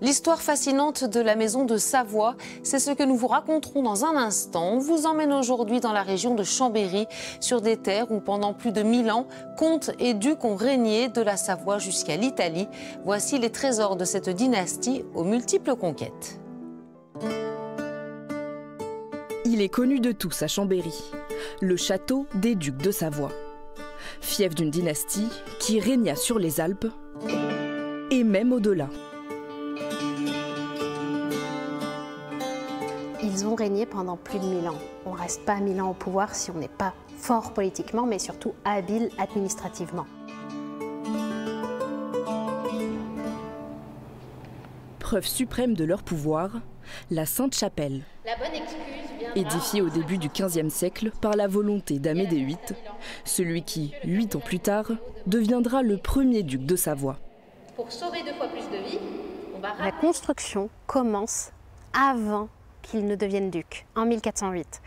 L'histoire fascinante de la maison de Savoie, c'est ce que nous vous raconterons dans un instant. On vous emmène aujourd'hui dans la région de Chambéry, sur des terres où pendant plus de 1000 ans, comtes et ducs ont régné de la Savoie jusqu'à l'Italie. Voici les trésors de cette dynastie aux multiples conquêtes. Il est connu de tous à Chambéry, le château des ducs de Savoie. Fief d'une dynastie qui régna sur les Alpes et même au-delà. Ils ont régné pendant plus de 1000 ans. On ne reste pas 1000 ans au pouvoir si on n'est pas fort politiquement, mais surtout habile administrativement. Preuve suprême de leur pouvoir, la Sainte-Chapelle. Édifiée au début du XVe siècle par la volonté d'Amédée VIII, celui qui, 8 ans plus tard, deviendra le premier duc de Savoie. Pour sauver 2 fois plus de vies, on va... La construction commence avant qu'ils ne deviennent ducs, en 1408.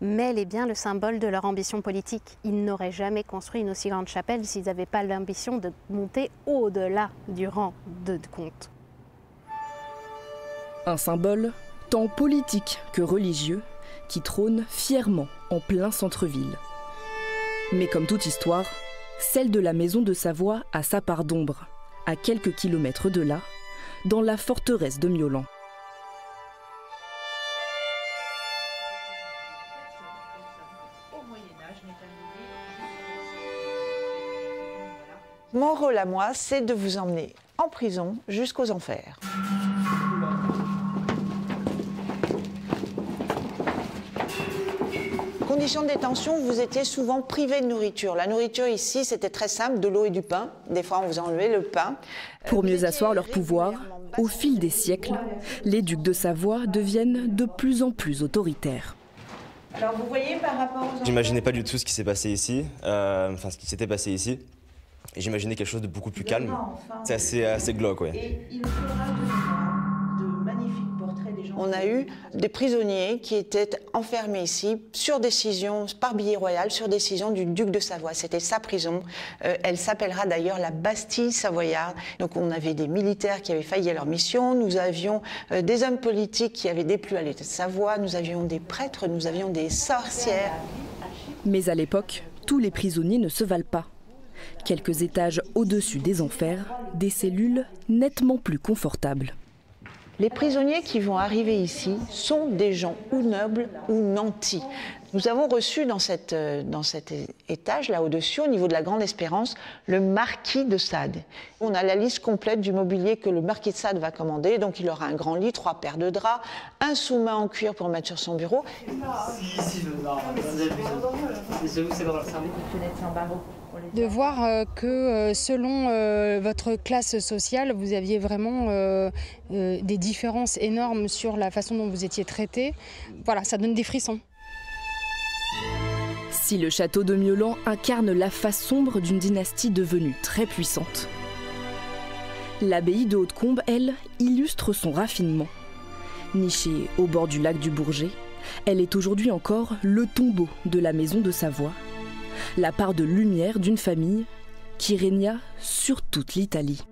Mais elle est bien le symbole de leur ambition politique. Ils n'auraient jamais construit une aussi grande chapelle s'ils n'avaient pas l'ambition de monter au-delà du rang de comte. Un symbole tant politique que religieux qui trône fièrement en plein centre-ville. Mais comme toute histoire, celle de la maison de Savoie a sa part d'ombre, à quelques kilomètres de là, dans la forteresse de Miaulan. Mon rôle à moi, c'est de vous emmener en prison jusqu'aux enfers. Conditions de détention, vous étiez souvent privé de nourriture. La nourriture ici, c'était très simple, de l'eau et du pain. Des fois, on vous enlevait le pain. Pour mieux asseoir leur pouvoir, au fil des siècles, les ducs de Savoie deviennent de plus en plus autoritaires. Alors vous voyez par rapport aux... J'imaginais pas du tout ce qui s'est passé ici, ce qui s'était passé ici. Et j'imaginais quelque chose de beaucoup plus calme. C'est assez glauque, ouais. Et il faudra de magnifiques portraits des gens. On a eu des prisonniers qui étaient enfermés ici sur décision, par billet royal, sur décision du duc de Savoie. C'était sa prison. Elle s'appellera d'ailleurs la Bastille savoyarde. Donc on avait des militaires qui avaient failli à leur mission. Nous avions des hommes politiques qui avaient déplu à l'État de Savoie. Nous avions des prêtres, nous avions des sorcières. Mais à l'époque, tous les prisonniers ne se valent pas. Quelques étages au-dessus des enfers, des cellules nettement plus confortables. Les prisonniers qui vont arriver ici sont des gens ou nobles ou nantis. Nous avons reçu dans cet étage, là au-dessus, au niveau de la Grande Espérance, le marquis de Sade. On a la liste complète du mobilier que le marquis de Sade va commander. Donc il aura un grand lit, 3 paires de draps, un sous-main en cuir pour mettre sur son bureau. De voir que selon votre classe sociale, vous aviez vraiment des différences énormes sur la façon dont vous étiez traité. Voilà, ça donne des frissons. Si le château de Miaulan incarne la face sombre d'une dynastie devenue très puissante, l'abbaye de Hautecombe, elle, illustre son raffinement. Nichée au bord du lac du Bourget, elle est aujourd'hui encore le tombeau de la maison de Savoie, la part de lumière d'une famille qui régna sur toute l'Italie.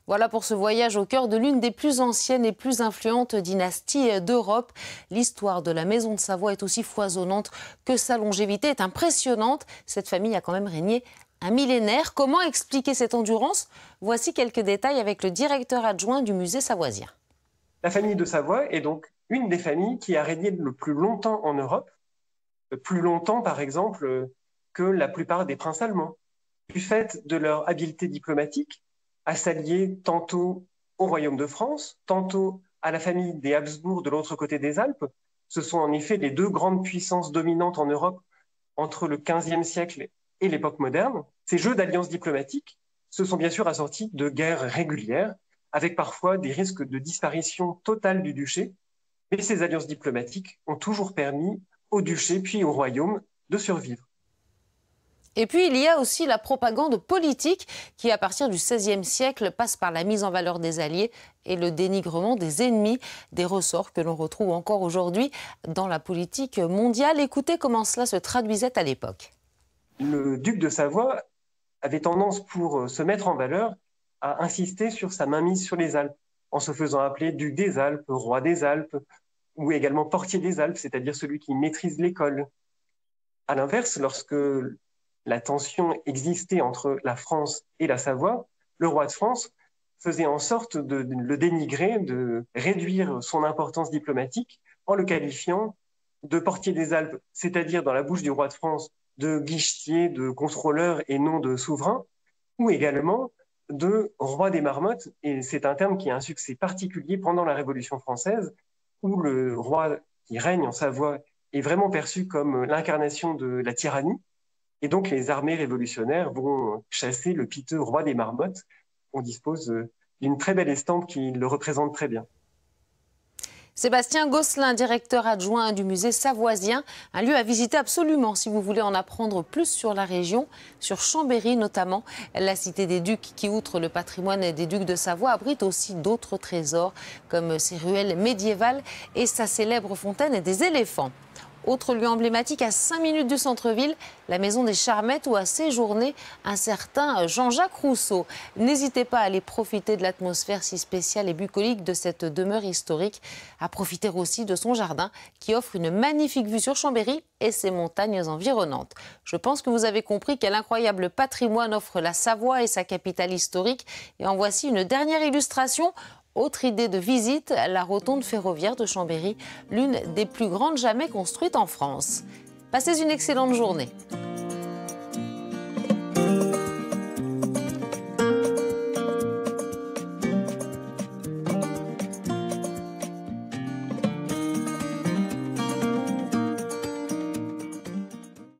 Voilà pour ce voyage au cœur de l'une des plus anciennes et plus influentes dynasties d'Europe. L'histoire de la maison de Savoie est aussi foisonnante que sa longévité est impressionnante. Cette famille a quand même régné un millénaire. Comment expliquer cette endurance? Voici quelques détails avec le directeur adjoint du musée savoisien. La famille de Savoie est donc une des familles qui a régné le plus longtemps en Europe, plus longtemps par exemple que la plupart des princes allemands, du fait de leur habileté diplomatique à s'allier tantôt au royaume de France, tantôt à la famille des Habsbourg de l'autre côté des Alpes. Ce sont en effet les 2 grandes puissances dominantes en Europe entre le XVe siècle et l'époque moderne. Ces jeux d'alliances diplomatiques se sont bien sûr assortis de guerres régulières, avec parfois des risques de disparition totale du duché. Mais ces alliances diplomatiques ont toujours permis au duché puis au royaume de survivre. Et puis, il y a aussi la propagande politique qui, à partir du XVIe siècle, passe par la mise en valeur des alliés et le dénigrement des ennemis, des ressorts que l'on retrouve encore aujourd'hui dans la politique mondiale. Écoutez comment cela se traduisait à l'époque. Le duc de Savoie avait tendance, pour se mettre en valeur, à insister sur sa mainmise sur les Alpes, en se faisant appeler duc des Alpes, roi des Alpes, ou également portier des Alpes, c'est-à-dire celui qui maîtrise l'école. À l'inverse, lorsque la tension existait entre la France et la Savoie, le roi de France faisait en sorte de le dénigrer, de réduire son importance diplomatique en le qualifiant de portier des Alpes, c'est-à-dire dans la bouche du roi de France de guichetier, de contrôleur et non de souverain, ou également de roi des marmottes, et c'est un terme qui a un succès particulier pendant la Révolution française, où le roi qui règne en Savoie est vraiment perçu comme l'incarnation de la tyrannie, et donc les armées révolutionnaires vont chasser le piteux roi des marmottes. On dispose d'une très belle estampe qui le représente très bien. Sébastien Gosselin, directeur adjoint du musée savoisien, un lieu à visiter absolument si vous voulez en apprendre plus sur la région, sur Chambéry notamment. La cité des Ducs qui, outre le patrimoine des Ducs de Savoie, abrite aussi d'autres trésors comme ses ruelles médiévales et sa célèbre fontaine des éléphants. Autre lieu emblématique à 5 minutes du centre-ville, la maison des Charmettes où a séjourné un certain Jean-Jacques Rousseau. N'hésitez pas à aller profiter de l'atmosphère si spéciale et bucolique de cette demeure historique, à profiter aussi de son jardin qui offre une magnifique vue sur Chambéry et ses montagnes environnantes. Je pense que vous avez compris quel incroyable patrimoine offre la Savoie et sa capitale historique. Et en voici une dernière illustration. Autre idée de visite, la rotonde ferroviaire de Chambéry, l'une des plus grandes jamais construites en France. Passez une excellente journée.